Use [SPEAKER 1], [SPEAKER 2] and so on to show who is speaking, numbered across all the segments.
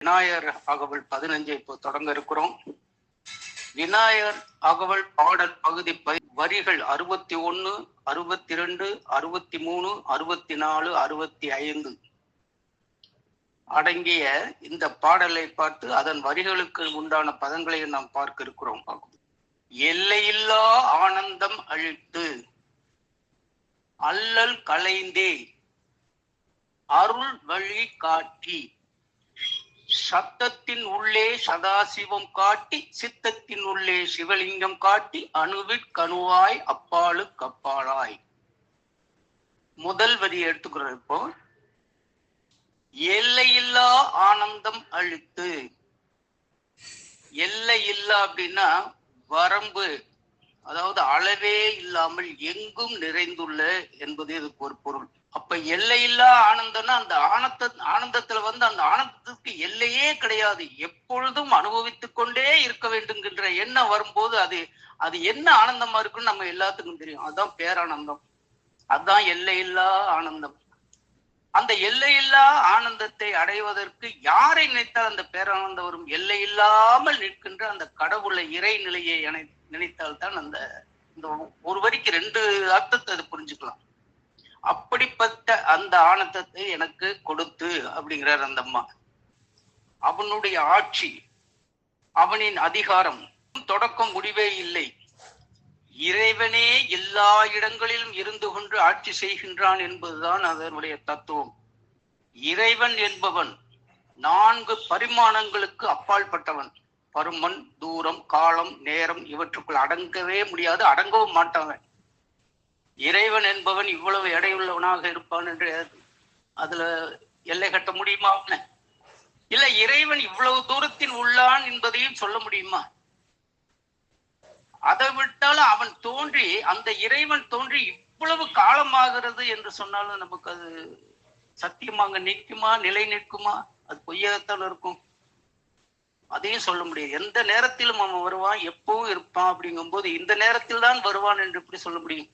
[SPEAKER 1] விநாயகர் அகவல் 15 இப்போ தொடங்க இருக்கிறோம். விநாயகர் அகவல் பாடல் பகுதி வரிகள் 61, 62, 63, 64, 65 அடங்கிய இந்த பாடலை பார்த்து அதன் வரிகளுக்கு உண்டான பதங்களை நாம் பார்க்க இருக்கிறோம். எல்லையில்லா ஆனந்தம் அழித்து அல்லல் களைந்தே அருள் வழி காட்டி சத்தத்தின் உள்ளே சதாசிவம் காட்டி சித்தத்தின் உள்ளே சிவலிங்கம் காட்டி அணுவிற்கணுவாய் அப்பாலு கப்பாலாய். முதல் வரி எடுத்துக்கிறோம். இப்போ எல்லையில்லா ஆனந்தம் அழித்து. எல்லை இல்லா அப்படின்னா வரம்பு, அதாவது அளவே இல்லாமல் எங்கும் நிறைந்துள்ள என்பது இதுக்கு ஒரு பொருள். அப்ப எல்லையில்லா ஆனந்தம்னா அந்த ஆனந்தத்துல அந்த ஆனந்தத்துக்கு எல்லையே கிடையாது, எப்பொழுதும் அனுபவித்துக் கொண்டே இருக்க வேண்டும்ங்கிற எண்ணம் வரும்போது அது என்ன ஆனந்தமா இருக்குன்னு நம்ம எல்லாத்துக்கும் தெரியும். அதுதான் பேரானந்தம், அதுதான் எல்லையில்லா ஆனந்தம். அந்த எல்லையில்லா ஆனந்தத்தை அடைவதற்கு யாரை நினைத்தால் அந்த பேரானந்தம் வரும்? எல்லையில்லாமல் நிற்கின்ற அந்த கடவுளை, இறை நிலையை நினைத்தால் தான் இந்த ஒரு வரிக்கு 2 அர்த்தத்தை அது புரிஞ்சுக்கலாம். அப்படிப்பட்ட அந்த ஆனந்தத்தை எனக்கு கொடுத்து அப்படிங்கிறார் அந்த அம்மா. அவனுடைய ஆட்சி, அவனின் அதிகாரம், தொடக்கம் முடிவே இல்லை. இறைவனே எல்லா இடங்களிலும் இருந்து கொண்டு ஆட்சி செய்கின்றான் என்பதுதான் அதனுடைய தத்துவம். இறைவன் என்பவன் 4 பரிமாணங்களுக்கு அப்பாற்பட்டவன். பருமன், தூரம், காலம், நேரம் இவற்றுக்குள் அடங்கவே முடியாது, அடங்கவும் மாட்டாங்க. இறைவன் என்பவன் இவ்வளவு எடையுள்ளவனாக இருப்பான் என்று அதுல எல்லை கட்ட முடியுமா? இல்ல இறைவன் இவ்வளவு தூரத்தில் உள்ளான் என்பதையும் சொல்ல முடியுமா? அதை விட்டாலும் அவன் தோன்றி, அந்த இறைவன் தோன்றி இவ்வளவு காலமாகிறது என்று சொன்னாலும் நமக்கு அது சத்தியமாக நிற்குமா? நிலை நிற்குமா? அது பொய்யாகத்தான் இருக்கும். அதையும் சொல்ல முடியாது. எந்த நேரத்திலும் அவன் வருவான், எப்பவும் இருப்பான். அப்படிங்கும் போது இந்த நேரத்தில் தான் வருவான் என்று எப்படி சொல்ல முடியும்?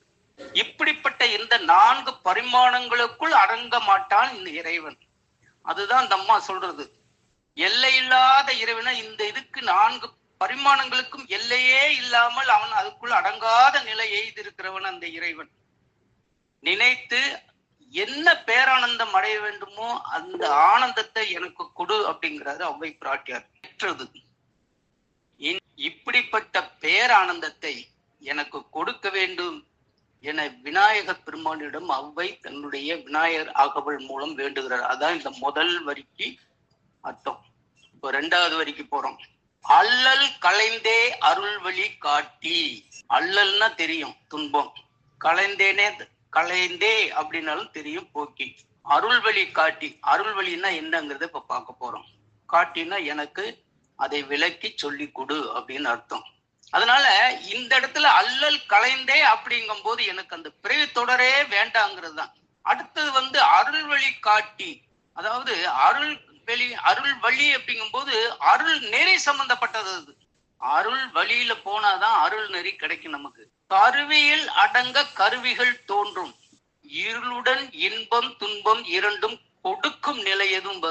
[SPEAKER 1] இப்படிப்பட்ட இந்த 4 பரிமாணங்களுக்குள் அடங்க மாட்டான் இந்த இறைவன். அதுதான் இந்த அம்மா சொல்றது. எல்லையில்லாத இறைவனை, இந்த இதுக்கு 4 பரிமாணங்களுக்கும் எல்லையே இல்லாமல் அவன் அதுக்குள் அடங்காத நிலை எய்திருக்கிறவன் அந்த இறைவன். நினைத்து என்ன பேரானந்தம் அடைய வேண்டுமோ அந்த ஆனந்தத்தை எனக்கு கொடு அப்படிங்கிறாரு அவ்வை பிராட்டியார். இப்படிப்பட்ட பேரானந்தத்தை எனக்கு கொடுக்க வேண்டும் என விநாயகர் பெருமானிடம் அவ்வை தன்னுடைய விநாயகர் அகவல் மூலம் வேண்டுகிறார். அதான் இந்த முதல் வரிக்கு அர்த்தம். இப்போ 2வது வரிக்கு போறோம். அல்லல் களைந்தே அருள் வழி காட்டி. அல்லல்னா தெரியும், துன்பம். களைந்தே அப்படின்னாலும் தெரியும், போக்கி. அருள் வழி காட்டி. அருள் வழின்னா என்னங்கிறத இப்ப பார்க்க போறோம். காட்டினா எனக்கு அதை விளக்கி சொல்லி கொடு அப்படின்னு அர்த்தம். அதனால இந்த இடத்துல அல்லல் களைந்தே அப்படிங்கும் போது எனக்கு அந்த பிறவி தொடரே வேண்டாங்கிறது தான். அடுத்தது அருள் வழி காட்டி. அதாவது அருள் வழி அப்படிங்கும் போது அருள் நெறி சம்பந்தப்பட்டது. அது அருள் வழியில போனாதான் அருள் நெறி கிடைக்கும் நமக்கு. கருவியில் அடங்க கருவிகள் தோன்றும், இருளுடன் இன்பம் துன்பம் இரண்டும் கொடுக்கும் நிலை எதுவும்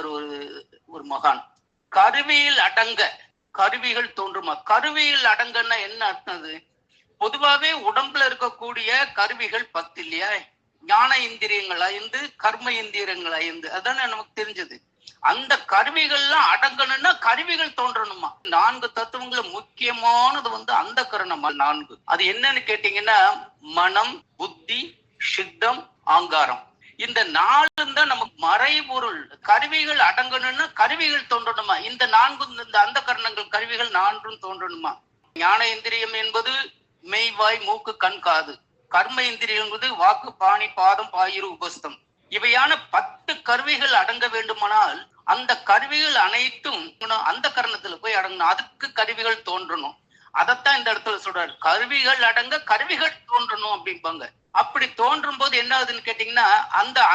[SPEAKER 1] ஒரு மகான். கருவியில் அடங்க கருவிகள் தோன்றுமா? கருவியில் அடங்கன்னா என்ன அர்த்தம்? பொதுவாகவே உடம்புல இருக்கக்கூடிய கருவிகள் 10 இல்லையா? ஞான இந்திரியங்கள் 5, கர்ம இந்திரியங்கள் 5. அதானே நமக்கு தெரிஞ்சது. அந்த கருவிகள்லாம் அடங்கணும்னா கருவிகள் தோன்றணுமா? 4 தத்துவங்கள் முக்கியமானது அந்த கரணம் 4. அது என்னன்னு கேட்டீங்கன்னா மனம், புத்தி, சித்தம், ஆங்காரம். இந்த 4 தான் நமக்கு மறைபொருள். கருவிகள் அடங்கணும்னா கருவிகள் தோன்றணுமா? இந்த 4 இந்த அந்த கரணங்கள் கருவிகள் 4 தோன்றணுமா? ஞான இந்திரியம் என்பது மெய், வாய், மூக்கு, கண், காது. கர்ம இந்திரியம் என்பது வாக்கு, பாணி, பாதம், பாயிரு, உபஸ்தம். இவையான 10 கருவிகள் அடங்க வேண்டுமானால் அந்த கருவிகள் அனைத்தும் அந்த கரணத்துல போய் அடங்கணும். அதுக்கு கருவிகள் தோன்றணும். அதைத்தான் இந்த இடத்துல சொல்றாரு. கருவிகள் அடங்க கருவிகள் தோன்றணும் அப்படிம்பாங்க. அப்படி தோன்றும் போது என்ன ஆகுதுன்னு கேட்டீங்கன்னா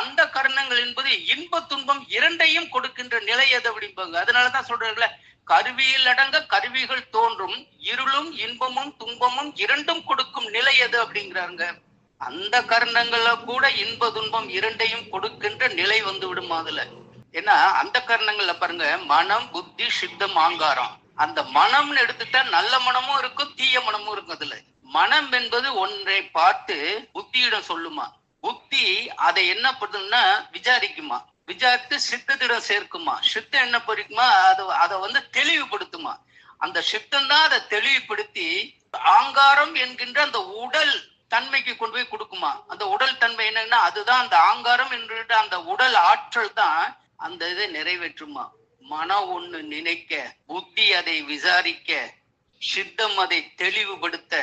[SPEAKER 1] அந்த கரணங்கள் என்பது இன்ப துன்பம் இரண்டையும் கொடுக்கின்ற நிலை எது அப்படிம்பாங்க. அதனாலதான் சொல்றாங்கல்ல, கருவியில் அடங்க கருவிகள் தோன்றும், இருளும் இன்பமும் துன்பமும் இரண்டும் கொடுக்கும் நிலை எது அப்படிங்கிறாங்க. அந்த கரணங்கள்ல கூட இன்ப துன்பம் இரண்டையும் கொடுக்கின்ற நிலை விடும். அதுல ஏன்னா அந்த கரணங்கள்ல பாருங்க, மனம், புத்தி, சித்தம், ஆங்காரம். அந்த மனம்னு எடுத்துட்டா நல்ல மனமும் இருக்கும், தீய மனமும் இருக்கும். அதுல மனம் என்பது ஒன்றை பார்த்து புத்தியிடம் சொல்லுமா, புத்தி அதை என்ன பண்ணுன்னா விசாரிக்குமா, விசாரித்து சித்தத்திடம் சேர்க்குமா, சித்தம் என்ன பண்ணிக்குமா, அதை வந்து தெளிவுபடுத்துமா. அந்த சித்தம் தான் அதை தெளிவுபடுத்தி ஆங்காரம் என்கின்ற அந்த உடல் தன்மைக்கு கொண்டு போய் கொடுக்குமா. அந்த உடல் தன்மை என்னன்னா, அதுதான் அந்த ஆங்காரம் என்கின்ற அந்த உடல் ஆற்றல் தான் அந்த இதை நிறைவேற்றுமா. மனம் ஒண்ணு நினைக்க, புத்தி அதை விசாரிக்க, சித்தம் அதை தெளிவுபடுத்த,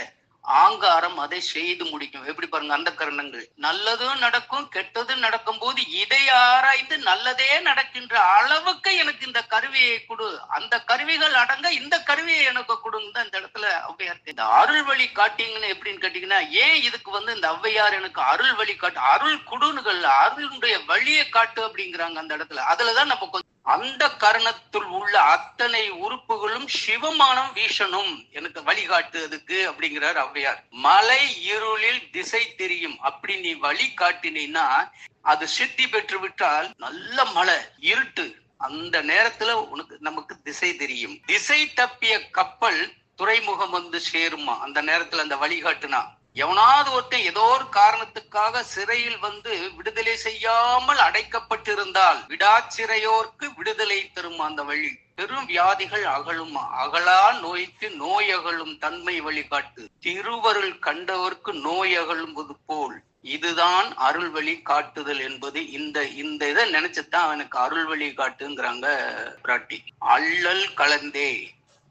[SPEAKER 1] ஆங்காரம் அதை செய்து முடிக்கும். எப்படி பாருங்க, அந்த கரணங்கள் நல்லதும் நடக்கும் கெட்டதும் நடக்கும் போது இதை ஆராய்ந்து நல்லதே நடக்கின்ற அளவுக்கு எனக்கு இந்த கருவியை கொடு, அந்த கருவிகள் அடங்க இந்த கருவியை எனக்கு கொடுங்க. இந்த இடத்துல ஔவையார் இந்த அருள் வழி காட்டிங்கன்னு எப்படின்னு கேட்டீங்கன்னா, ஏன் இதுக்கு வந்து இந்த ஔவையார் எனக்கு அருள் வழி காட்டு, அருள் குடுனுகள் அருளுடைய வழியை காட்டு அப்படிங்கிறாங்க அந்த இடத்துல. அதுலதான் நம்ம கொஞ்சம் அந்த கரணத்துள் உள்ள அத்தனை உறுப்புகளும் சிவமானம் வீசணும் எனக்கு வழிகாட்டு அதுக்கு அப்படிங்கிறார் ஔவையார். மலை இருளில் திசை தெரியும், அப்படி நீ வழி காட்டினா அது சித்தி பெற்று விட்டால் நல்ல மழை இருட்டு, அந்த நேரத்துல உனக்கு நமக்கு திசை தெரியும். திசை தப்பிய கப்பல் துறைமுகம் வந்து சேருமா அந்த நேரத்துல அந்த வழிகாட்டுனா. எவனாவது ஒருத்தன் ஏதோ ஒரு காரணத்துக்காக சிறையில் வந்து விடுதலை செய்யாமல் அடைக்கப்பட்டிருந்தால் விடாச்சிறையோர்க்கு விடுதலை தரும் அந்த வழி. பெரும் வியாதிகள் அகலுமா, அகலா நோய்க்கு நோய் அகலும் தன்மை வழிகாட்டு, திருவருள் கண்டவர்க்கு நோய் அகலும்பது போல். இதுதான் அருள் வழி காட்டுதல் என்பது. இந்த இதை நினைச்சுதான் அவனுக்கு அருள் வழி காட்டுங்கிறாங்க பிராட்டி. அள்ளல் கலந்தே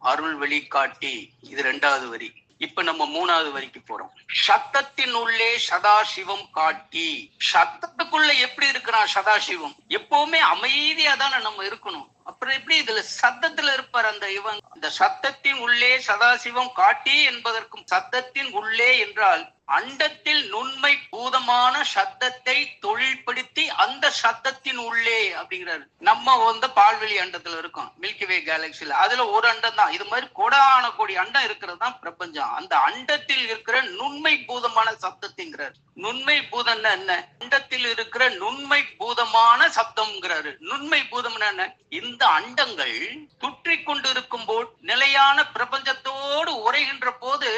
[SPEAKER 1] அருள் வழி காட்டி, இது 2வது வரி. இப்ப நம்ம 3வது வரிக்கு போறோம். சத்தத்தின் உள்ளே சதாசிவம் காட்டி. சத்தத்துக்குள்ள எப்படி இருக்கிறான் சதாசிவம்? எப்பவுமே அமைதியா தானே நம்ம இருக்கணும், அப்புறம் எப்படி இதுல சத்தத்துல இருப்பார் அந்த இவன்? இந்த சத்தத்தின் உள்ளே சதாசிவம் காட்டி என்பதற்கும், சத்தத்தின் உள்ளே என்றால் அண்டத்தில் நுண்மை பூதமான சத்தத்தை தொழில்படுத்தி அந்த சத்தத்தின் உள்ளே அப்படிங்கிறாரு. நம்ம வந்து பால்வெளி அண்டத்துல இருக்கோம், மில்கிவே கேலக்சில, அதுல ஒரு அண்டம் தான். இது மாதிரி கோடான கோடி அண்டம் இருக்கிறது தான் பிரபஞ்சம். அந்த அண்டத்தில் இருக்கிற நுண்மை பூதமான சப்தத்தைங்கிறார். நுண்மை பூதம்னா என்ன? அண்டத்தில் இருக்கிற நுண்மை பூதமான சப்தம்ங்கிறாரு. நுண்மை பூதம் என்ன? இந்த அண்டங்கள் சுற்றி கொண்டு இருக்கும் போது நிலையான பிரபஞ்சத்தோடு உரைகின்ற போது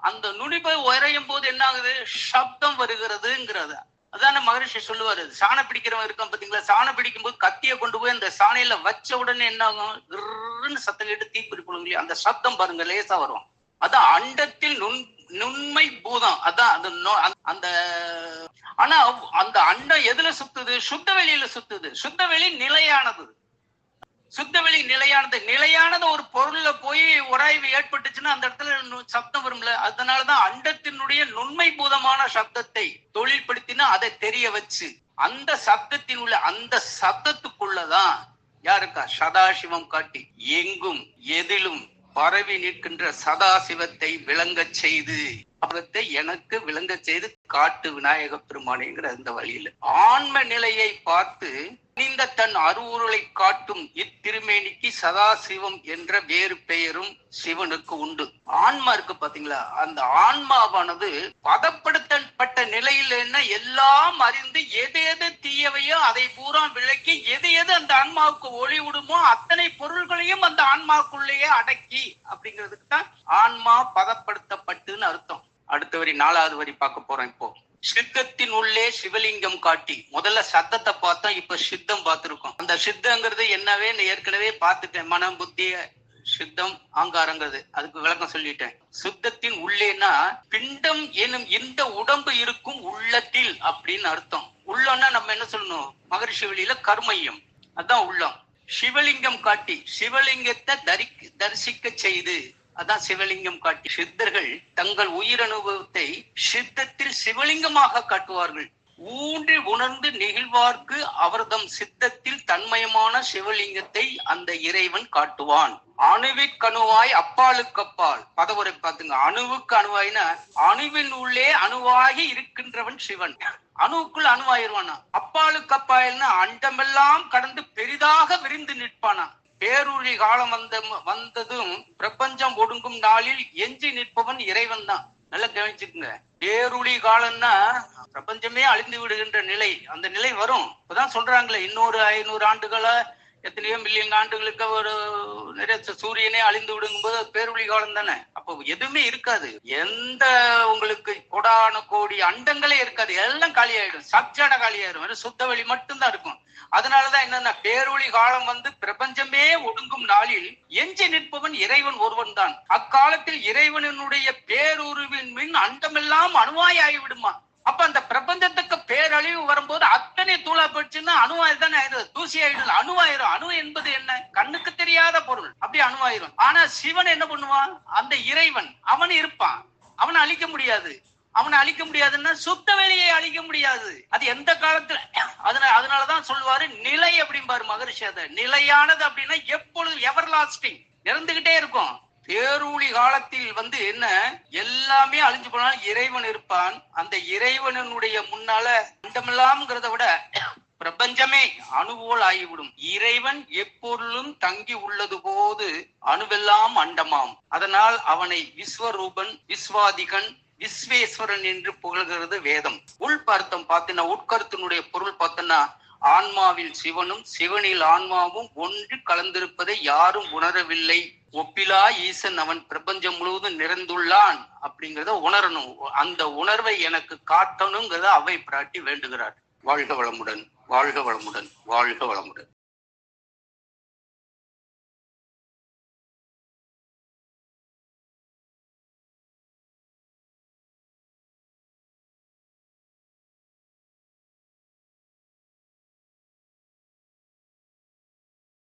[SPEAKER 1] அந்த நுனிப்பை உரையும் போது என்ன ஆகுது? சப்தம் வருகிறதுங்கிறது. அதான மகரிஷி சொல்லுவாரு. சாணம் பிடிக்கிறவன் இருக்கான் பாத்தீங்களா, சாணம் பிடிக்கும் போது கத்திய கொண்டு போய் அந்த சாணையில வச்ச உடனே என்ன ஆகும்? சத்தம் கேட்டு தீப்பிடிக்கணும் இல்லையா, அந்த சப்தம் பாருங்க லேசா வரும். அதான் அண்டத்தில் நுண்மை பூதம். அதான் அந்த ஆனா அந்த அண்டம் எதுல சுத்துது? சுத்த வெளியில சுத்துது. சுத்த வெளி நிலையானது. சுத்தவெளி நிலையானது. நிலையானது ஒரு பொருள்ல போய் உராய்வு ஏற்பட்டுச்சுன்னா அந்த இடத்துல சப்தம் வரும்ல. அதனாலதான் அண்டத்தினுடைய நுண்மை பூதமான சப்தத்தை தொழில்படுத்தினா அதை தெரிய வச்சு அந்த சப்தத்தின் உள்ள அந்த சப்தத்துக்குள்ளதான் யாருக்கா? சதாசிவம் காட்டி எங்கும் எதிலும் பரவி நிற்கின்ற சதாசிவத்தை விளங்க செய்து, அவத்தை எனக்கு விளங்க செய்து காட்டு விநாயக பெருமானேங்கிற அந்த வழியில ஆன்ம நிலையை பார்த்து இந்த தன் அருவுருளை காட்டும் இத்திருமேனிக்கு சதாசிவம் என்ற வேறு பெயரும் சிவனுக்கு உண்டு. ஆன்மா இருக்கு பாத்தீங்களா, அந்த ஆன்மாவானது பதப்படுத்தப்பட்ட நிலையில என்ன எல்லாம் அறிந்து எது எது தீயவையோ அதை பூரா விளக்கி எது எது அந்த ஆன்மாவுக்கு ஒளி விடுமோ அத்தனை பொருள்களையும் அந்த ஆன்மாவுக்குள்ளேயே அடக்கி அப்படிங்கிறதுக்கு தான் ஆன்மா பதப்படுத்தப்பட்டுன்னு அர்த்தம். அடுத்த வரி 4வது வரி பார்க்க போறோம். இப்போ சித்தத்தின் உள்ளே சிவலிங்கம் காட்டி. முதல்ல சத்தத்தை பார்த்தோம், இப்ப சித்தம் பார்த்திருக்கோம். அந்த சித்தங்கிறது என்னவே ஏற்கனவே பார்த்துட்டேன். மனம், புத்தி, சித்தம், ஆங்காரங்கிறது. அதுக்கு விளக்கம் சொல்லிட்டேன். சித்தத்தின் உள்ளேனா பிண்டம் எனும் இந்த உடம்பு இருக்கும் உள்ளத்தில் அப்படின்னு அர்த்தம். உள்ளம்னா நம்ம என்ன சொல்லணும்? மகரிஷி வழியில கர்மையம், அதான் உள்ளம். சிவலிங்கம் காட்டி, சிவலிங்கத்தை தரிசிக்க செய்து, அதான் சிவலிங்கம் காட்டி. சித்தர்கள் தங்கள் உயிர் அனுபவத்தை சித்தத்தில் சிவலிங்கமாக காட்டுவார்கள். ஊன்றி உணர்ந்து நெகிழ்வார்க்கு அவர்தம் சித்தத்தில் தன்மயமான சிவலிங்கத்தை அந்த இறைவன் காட்டுவான். அணுவிற்கணுவாய் அப்பாலுக்கு அப்பால். பதவுரை பார்த்துங்க. அணுவுக்கு அணுவாய்னா அணுவின் உள்ளே அணுவாகி இருக்கின்றவன் சிவன். அணுவுக்குள் அணுவாயிருவானா. அப்பாலுக்கு அப்பாயில்னா அண்டமெல்லாம் கடந்து பெரிதாக விரிந்து நிற்பானா. பேரூழி காலம் வந்ததும் பிரபஞ்சம் ஒடுங்கும் நாளில் எஞ்சி நிற்பவன் இறைவன் தான். நல்லா கவனிச்சுக்குங்க. பேருளி காலம்னா பிரபஞ்சமே அழிந்து விடுகின்ற நிலை, அந்த நிலை வரும். இப்பதான் சொல்றாங்களே, இன்னொரு 500 ஆண்டுகளா எத்தனையோ மில்லியன் ஆண்டுகளுக்கு ஒரு நிறைய சூரியனே அழிந்து விடுங்கும் போது பேருளி காலம் தானே. அப்போ எதுவுமே இருக்காது, எந்த உங்களுக்கு கோடான கோடி அண்டங்களே இருக்காது, எல்லாம் காலி ஆயிடும், சப்ஜாட காலி ஆயிடும், சுத்த வெளி மட்டும்தான் இருக்கும். அதனாலதான் என்னன்னா பேரொளி காலம் வந்து பிரபஞ்சமே ஒடுங்கும் நாளில் எஞ்சி நிற்பவன் இறைவன் ஒருவன் தான். அக்காலத்தில் இறைவனுடைய பேருருவின் மின் அண்டமெல்லாம் அணுவாய் ஆகிவிடுமா. அப்ப அந்த பிரபஞ்சத்துக்கு பேரழிவு வரும்போது அத்தனை தூளா போச்சுன்னா அணுவாய் தானே ஆயிடுது, தூசி ஆயிடுது, அணுவாயிரும். அணு என்பது என்ன? கண்ணுக்கு தெரியாத பொருள், அப்படி அணுவாயிரும். ஆனா சிவன் என்ன பண்ணுவான்? அந்த இறைவன் அவன் இருப்பான், அவனை அழிக்க முடியாது. அவனை அழிக்க முடியாதுன்னா சுத்த வெளியை அழிக்க முடியாது. அது எந்த காலத்துல, அதனாலதான் சொல்லுவாரு நிலை அப்படிம்பாரு மகரிஷி. அதை நிலையானது அப்படின்னா எப்பொழுது எவர் லாஸ்டிங், இறந்துகிட்டே இருக்கும். பேரூழி காலத்தில் வந்து என்ன, எல்லாமே அழிஞ்சு போனாலும் இறைவன் இருப்பான். அந்த இறைவனுடைய முன்னால அண்டமில்லாம்ங்கிறத விட பிரபஞ்சமே அணுவோல் ஆகிவிடும். இறைவன் எப்பொருளும் தங்கி உள்ளது போது அணுவெல்லாம் அண்டமாம். அதனால் அவனை விஸ்வரூபன், விஸ்வாதிகன், விஸ்வேஸ்வரன் என்று புகழ்கிறது வேதம். உள்பர்த்தம் பார்த்தீங்கன்னா, உட்கருத்தினுடைய பொருள் பார்த்தோன்னா, ஆன்மாவில் சிவனும் சிவனில் ஆன்மாவும் ஒன்று கலந்திருப்பதை யாரும் உணரவில்லை. ஒப்பிலா ஈசன் அவன் பிரபஞ்சம் முழுவதும் நிறைந்துள்ளான் அப்படிங்கிறத உணரணும். அந்த உணர்வை எனக்கு காட்டணுங்கிறத அவை பிராட்டி வேண்டுகிறார். வாழ்க வளமுடன், வாழ்க வளமுடன், வாழ்க வளமுடன்.